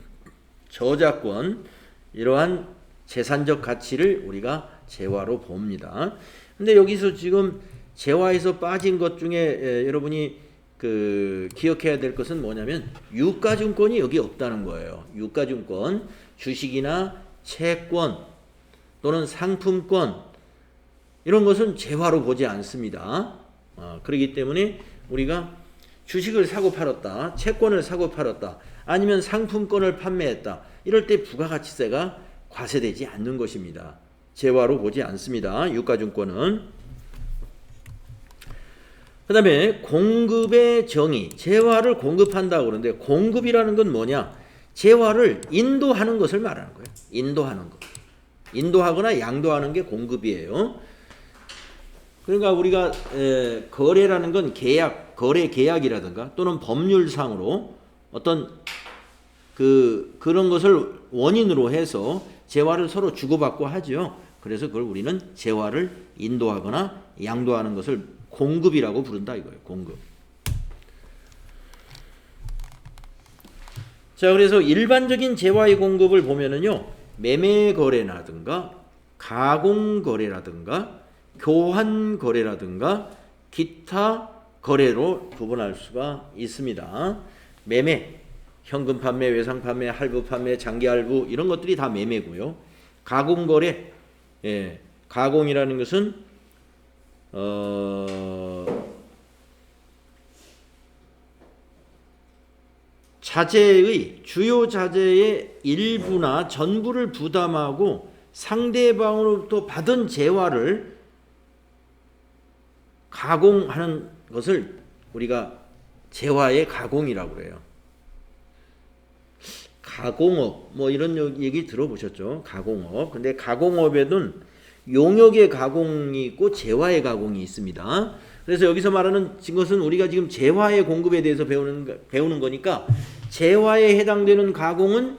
저작권 이러한 재산적 가치를 우리가 재화로 봅니다. 근데 여기서 지금 재화에서 빠진 것 중에 여러분이 기억해야 될 것은 뭐냐면 유가증권이 여기 없다는 거예요. 유가증권, 주식이나 채권 또는 상품권 이런 것은 재화로 보지 않습니다. 그렇기 때문에 우리가 주식을 사고 팔았다, 채권을 사고 팔았다, 아니면 상품권을 판매했다 이럴 때 부가가치세가 과세되지 않는 것입니다. 재화로 보지 않습니다. 유가증권은. 그 다음에 공급의 정의, 재화를 공급한다고 그러는데 공급이라는 건 뭐냐? 재화를 인도하는 것을 말하는 거예요. 인도하는 것. 인도하거나 양도하는 게 공급이에요. 그러니까 우리가 거래라는 건 계약, 거래 계약이라든가 또는 법률상으로 어떤 그런 것을 원인으로 해서 재화를 서로 주고받고 하죠. 그래서 그걸 우리는 재화를 인도하거나 양도하는 것을 공급이라고 부른다 이거예요. 공급. 자, 그래서 일반적인 재화의 공급을 보면은요, 매매 거래라든가 가공 거래라든가 교환 거래라든가 기타 거래로 구분할 수가 있습니다. 매매, 현금 판매, 외상 판매, 할부 판매, 장기 할부 이런 것들이 다 매매고요. 가공 거래, 가공이라는 것은 자재의 주요 자재의 일부나 전부를 부담하고 상대방으로부터 받은 재화를 가공하는 것을 우리가 재화의 가공이라고 그래요. 가공업 뭐 이런 얘기 들어보셨죠? 가공업. 근데 가공업에는 용역의 가공이 있고 재화의 가공이 있습니다. 그래서 여기서 말하는 것은 우리가 지금 재화의 공급에 대해서 배우는 거니까 재화에 해당되는 가공은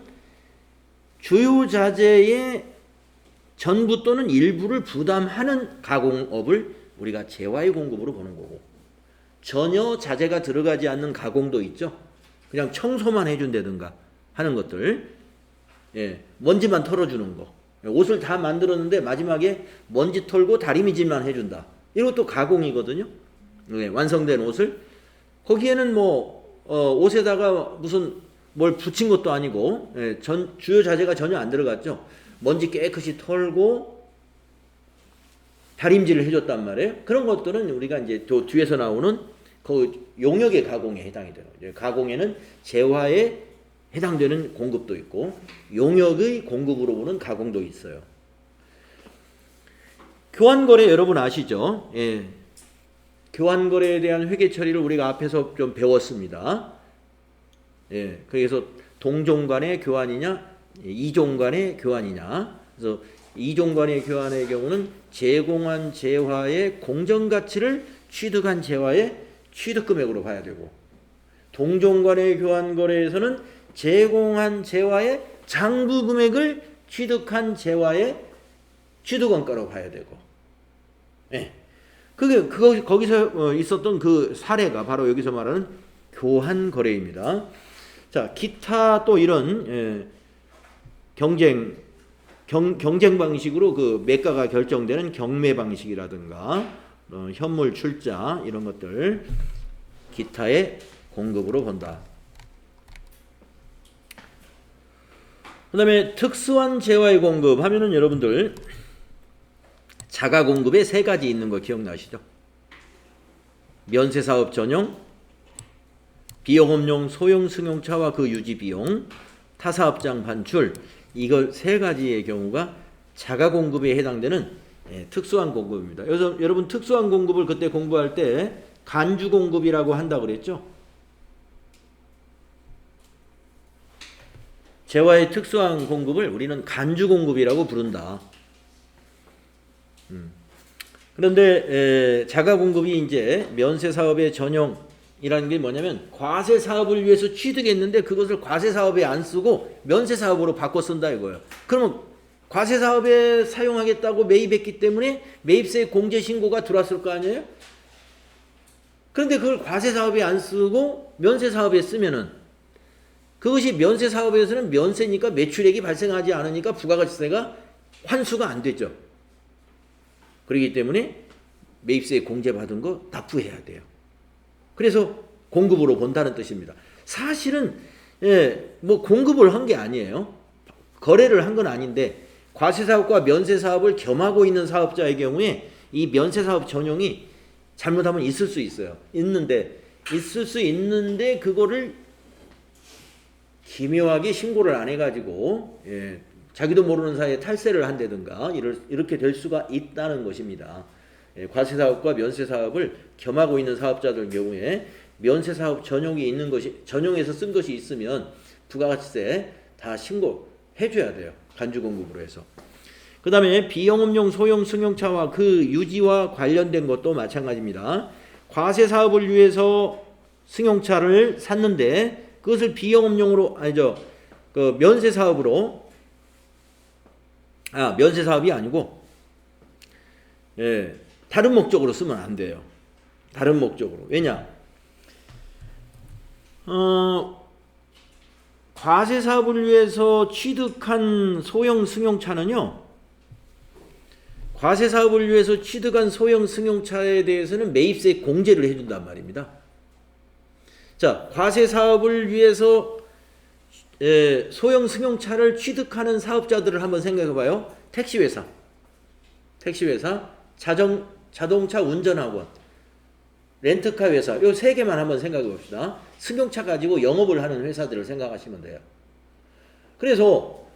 주요 자재의 전부 또는 일부를 부담하는 가공업을 우리가 재화의 공급으로 보는 거고, 전혀 자재가 들어가지 않는 가공도 있죠. 그냥 청소만 해준다든가 하는 것들, 먼지만 털어주는 거, 옷을 다 만들었는데 마지막에 먼지 털고 다리미질만 해준다. 이것도 가공이거든요. 완성된 옷을 거기에는 옷에다가 무슨 뭘 붙인 것도 아니고 주요 자재가 전혀 안 들어갔죠. 먼지 깨끗이 털고 다림질을 해줬단 말이에요. 그런 것들은 우리가 이제 또 뒤에서 나오는 그 용역의 가공에 해당이 돼요. 가공에는 재화에 해당되는 공급도 있고 용역의 공급으로 보는 가공도 있어요. 교환거래 여러분 아시죠? 교환거래에 대한 회계 처리를 우리가 앞에서 좀 배웠습니다. 그래서 동종 간의 교환이냐 이종 간의 교환이냐. 그래서 이종 간의 교환의 경우는 제공한 재화의 공정가치를 취득한 재화의 취득금액으로 봐야 되고, 동종 간의 교환 거래에서는 제공한 재화의 장부 금액을 취득한 재화의 취득원가로 봐야 되고, 거기서 있었던 그 사례가 바로 여기서 말하는 교환 거래입니다. 자, 기타 또 이런 경쟁 방식으로 그 매가가 결정되는 경매 방식이라든가 현물 출자 이런 것들 기타의 공급으로 본다. 그 다음에 특수한 재화의 공급 하면은 여러분들 자가 공급에 세 가지 있는 거 기억나시죠? 면세사업 전용, 비영업용 소형 승용차와 그 유지 비용, 타사업장 반출, 이걸 세 가지의 경우가 자가 공급에 해당되는 특수한 공급입니다. 여러분 특수한 공급을 그때 공부할 때 간주 공급이라고 한다 그랬죠? 재화의 특수한 공급을 우리는 간주 공급이라고 부른다. 그런데 자가 공급이 이제 면세 사업의 전용이라는 게 뭐냐면 과세 사업을 위해서 취득했는데 그것을 과세 사업에 안 쓰고 면세 사업으로 바꿔 쓴다 이거예요. 그러면 과세 사업에 사용하겠다고 매입했기 때문에 매입세 공제 신고가 들어왔을 거 아니에요? 그런데 그걸 과세 사업에 안 쓰고 면세 사업에 쓰면은 그것이 면세 사업에서는 면세니까 매출액이 발생하지 않으니까 부가가치세가 환수가 안 되죠. 그렇기 때문에 매입세 공제 받은 거 납부해야 돼요. 그래서 공급으로 본다는 뜻입니다. 사실은 뭐 공급을 한 게 아니에요. 거래를 한 건 아닌데 과세사업과 면세사업을 겸하고 있는 사업자의 경우에 이 면세사업 전용이 잘못하면 있을 수 있어요. 있을 수 있는데 그거를 기묘하게 신고를 안 해가지고 자기도 모르는 사이에 탈세를 한다든가 이렇게 될 수가 있다는 것입니다. 과세사업과 면세사업을 겸하고 있는 사업자들 경우에 면세사업 전용이 있는 것이 전용해서 쓴 것이 있으면 부가가치세 다 신고해줘야 돼요. 간주공급으로 해서. 그 다음에 비영업용 소형 승용차와 그 유지와 관련된 것도 마찬가지입니다. 과세사업을 위해서 승용차를 샀는데 그것을 비영업용으로 그 면세사업으로 면세사업이 아니고 다른 목적으로 쓰면 안 돼요. 다른 목적으로. 왜냐? 과세사업을 위해서 취득한 소형 승용차는요. 과세사업을 위해서 취득한 소형 승용차에 대해서는 매입세 공제를 해준단 말입니다. 자, 과세사업을 위해서 소형 승용차를 취득하는 사업자들을 한번 생각해 봐요. 택시회사, 자동차 운전학원, 렌트카 회사, 요 세 개만 한번 생각해 봅시다. 승용차 가지고 영업을 하는 회사들을 생각하시면 돼요. 그래서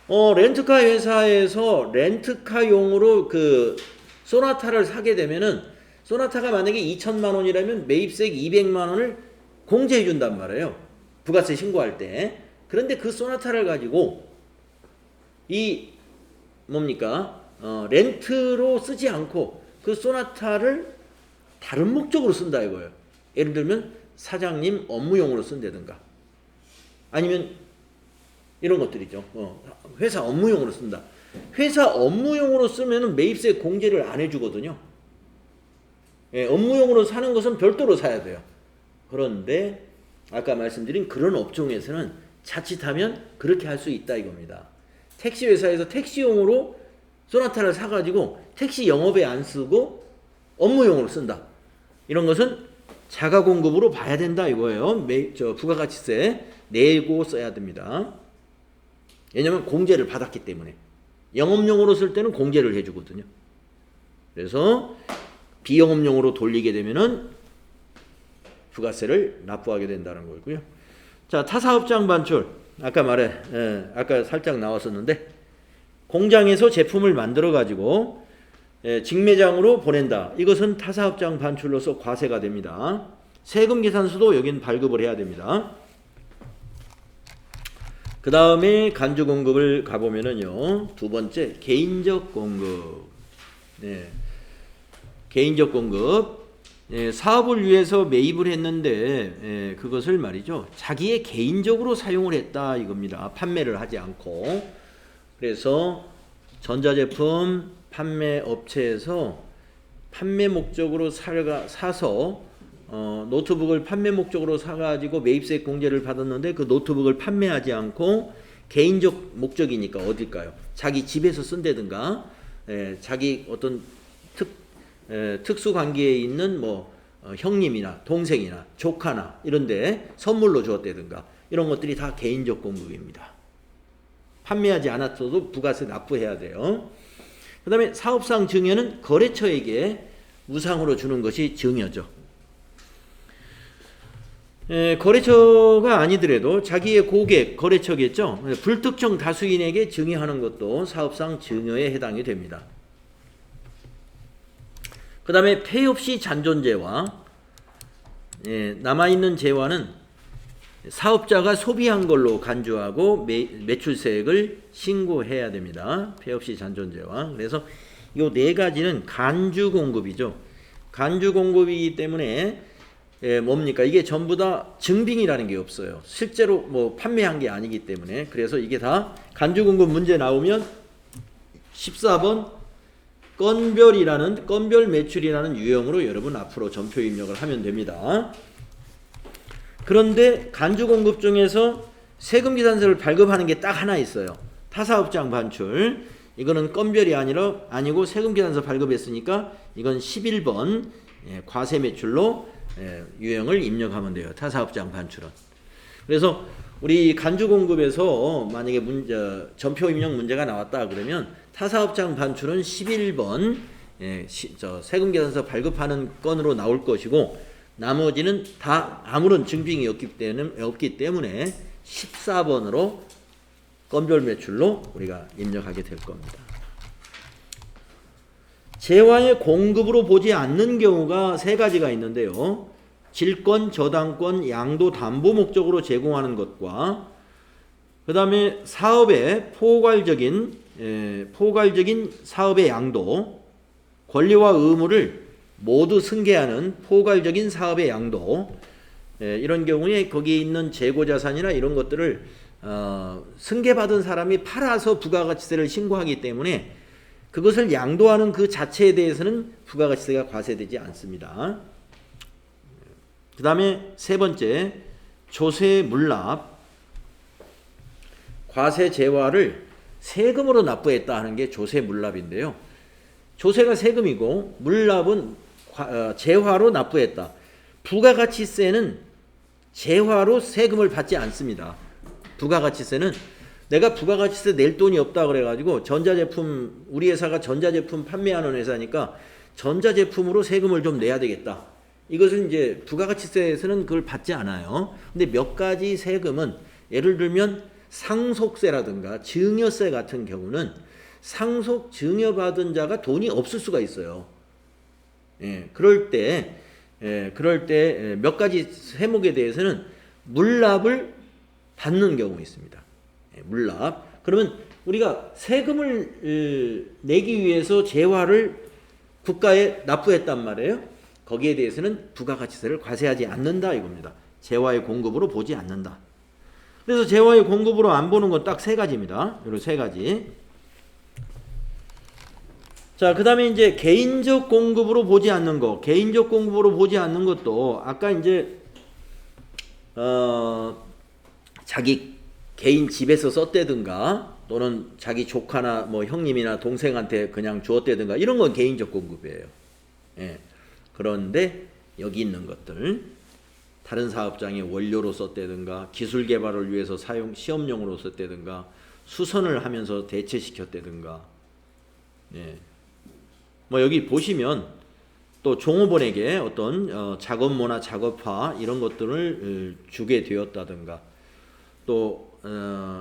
렌트카 회사에서 렌트카용으로 그 소나타를 사게 되면은 소나타가 만약에 2천만 원이라면 매입세 200만 원을 공제해 준단 말이에요. 부가세 신고할 때. 그런데 그 소나타를 가지고 렌트로 쓰지 않고 그 소나타를 다른 목적으로 쓴다 이거예요. 예를 들면 사장님 업무용으로 쓴다든가 아니면 이런 것들이죠. 회사 업무용으로 쓴다. 회사 업무용으로 쓰면은 매입세 공제를 안 해주거든요. 업무용으로 사는 것은 별도로 사야 돼요. 그런데 아까 말씀드린 그런 업종에서는 자칫하면 그렇게 할 수 있다 이겁니다. 택시 회사에서 택시용으로 소나타를 사가지고 택시 영업에 안 쓰고 업무용으로 쓴다. 이런 것은 자가 공급으로 봐야 된다 이거예요. 부가가치세 내고 써야 됩니다. 왜냐하면 공제를 받았기 때문에. 영업용으로 쓸 때는 공제를 해주거든요. 그래서 비영업용으로 돌리게 되면은 부가세를 납부하게 된다는 거고요. 자, 타사업장 반출. 아까 살짝 나왔었는데 공장에서 제품을 만들어 가지고 직매장으로 보낸다. 이것은 타사업장 반출로서 과세가 됩니다. 세금 계산서도 여기는 발급을 해야 됩니다. 그 다음에 간주 공급을 가보면은요. 두 번째 개인적 공급. 개인적 공급. 사업을 위해서 매입을 했는데 그것을 말이죠. 자기의 개인적으로 사용을 했다 이겁니다. 판매를 하지 않고. 그래서 전자제품 판매 업체에서 판매 목적으로 사서 노트북을 판매 목적으로 사가지고 매입세 공제를 받았는데 그 노트북을 판매하지 않고 개인적 목적이니까 어딜까요? 자기 집에서 쓴다든가 자기 어떤 특수관계에 있는 형님이나 동생이나 조카나 이런데 선물로 주었다든가 이런 것들이 다 개인적 공급입니다. 판매하지 않았어도 부가세 납부해야 돼요. 그 다음에 사업상 증여는 거래처에게 무상으로 주는 것이 증여죠. 거래처가 아니더라도 자기의 고객, 거래처겠죠. 불특정 다수인에게 증여하는 것도 사업상 증여에 해당이 됩니다. 그 다음에 폐 없이 잔존재화, 남아있는 재화는 사업자가 소비한 걸로 간주하고 매출세액을 신고해야 됩니다. 폐 없이 잔존재화. 그래서 이 네 가지는 간주공급이죠. 간주공급이기 때문에 뭡니까? 이게 전부 다 증빙이라는 게 없어요. 실제로 뭐 판매한 게 아니기 때문에. 그래서 이게 다 간주공급 문제 나오면 14번 건별 매출이라는 유형으로 여러분 앞으로 전표 입력을 하면 됩니다. 그런데 간주공급 중에서 세금계산서를 발급하는 게 딱 하나 있어요. 타사업장 반출. 이거는 건별이 아니고 세금계산서 발급했으니까 이건 11번 과세매출로 유형을 입력하면 돼요. 타사업장 반출은. 그래서 우리 간주공급에서 만약에 전표 입력 문제가 나왔다 그러면 타사업장 반출은 11번 세금계산서 발급하는 건으로 나올 것이고 나머지는 다 아무런 증빙이 없기 때문에 14번으로 건별매출로 우리가 입력하게 될 겁니다. 재화의 공급으로 보지 않는 경우가 세 가지가 있는데요. 질권, 저당권, 양도 담보 목적으로 제공하는 것과 그 다음에 사업의 포괄적인 사업의 양도, 권리와 의무를 모두 승계하는 포괄적인 사업의 양도, 이런 경우에 거기에 있는 재고자산이나 이런 것들을 승계받은 사람이 팔아서 부가가치세를 신고하기 때문에 그것을 양도하는 그 자체에 대해서는 부가가치세가 과세되지 않습니다. 그 다음에 세 번째, 조세물납. 과세 재화를 세금으로 납부했다 하는 게 조세물납인데요. 조세가 세금이고 물납은 재화로 납부했다. 부가가치세는 재화로 세금을 받지 않습니다. 부가가치세는 내가 부가가치세 낼 돈이 없다 그래가지고 전자제품, 우리 회사가 전자제품 판매하는 회사니까 전자제품으로 세금을 좀 내야 되겠다. 이것은 이제 부가가치세에서는 그걸 받지 않아요. 근데 몇 가지 세금은 예를 들면 상속세라든가 증여세 같은 경우는 상속 증여받은 자가 돈이 없을 수가 있어요. 그럴 때 몇 가지 세목에 대해서는 물납을 받는 경우 있습니다. 물납. 그러면 우리가 세금을 내기 위해서 재화를 국가에 납부했단 말이에요. 거기에 대해서는 부가가치세를 과세하지 않는다 이겁니다. 재화의 공급으로 보지 않는다. 그래서 재화의 공급으로 안 보는 건 딱 세 가지입니다. 이런 세 가지. 자, 그 다음에 이제 개인적 공급으로 보지 않는 거. 개인적 공급으로 보지 않는 것도 아까 이제 자기 개인 집에서 썼다든가 또는 자기 조카나 뭐 형님이나 동생한테 그냥 주었다든가 이런 건 개인적 공급이에요. 그런데 여기 있는 것들 다른 사업장에 원료로 썼다든가 기술 개발을 위해서 시험용으로 썼다든가 수선을 하면서 대체시켰다든가 뭐 여기 보시면 또 종업원에게 어떤 작업모나 작업화 이런 것들을 주게 되었다든가 또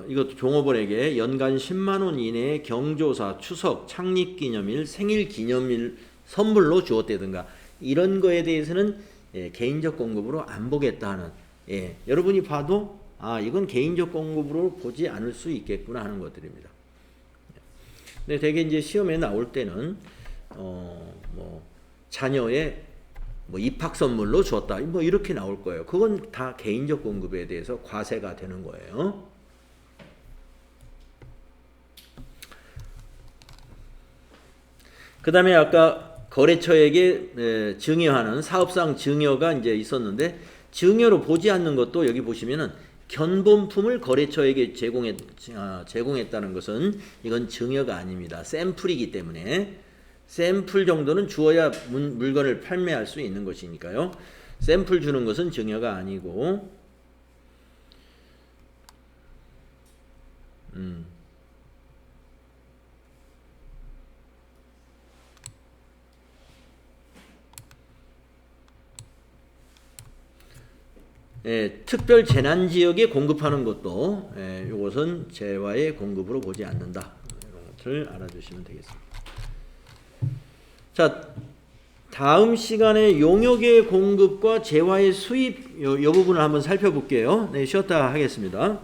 이것도 종업원에게 연간 10만원 이내의 경조사, 추석, 창립기념일, 생일기념일 선물로 주었다든가 이런 거에 대해서는 개인적 공급으로 안 보겠다 하는 여러분이 봐도 이건 개인적 공급으로 보지 않을 수 있겠구나 하는 것들입니다. 근데 되게 이제 시험에 나올 때는 뭐 자녀의 뭐 입학 선물로 줬다 뭐 이렇게 나올 거예요. 그건 다 개인적 공급에 대해서 과세가 되는 거예요. 그 다음에 아까 거래처에게 증여하는 사업상 증여가 이제 있었는데 증여로 보지 않는 것도 여기 보시면은 견본품을 거래처에게 제공했다는 것은 이건 증여가 아닙니다. 샘플이기 때문에 샘플 정도는 주어야 물건을 판매할 수 있는 것이니까요. 샘플 주는 것은 증여가 아니고 특별 재난 지역에 공급하는 것도 이것은 재화의 공급으로 보지 않는다. 이런 것을 알아주시면 되겠습니다. 자, 다음 시간에 용역의 공급과 재화의 수입 이 부분을 한번 살펴볼게요. 네, 쉬었다 하겠습니다.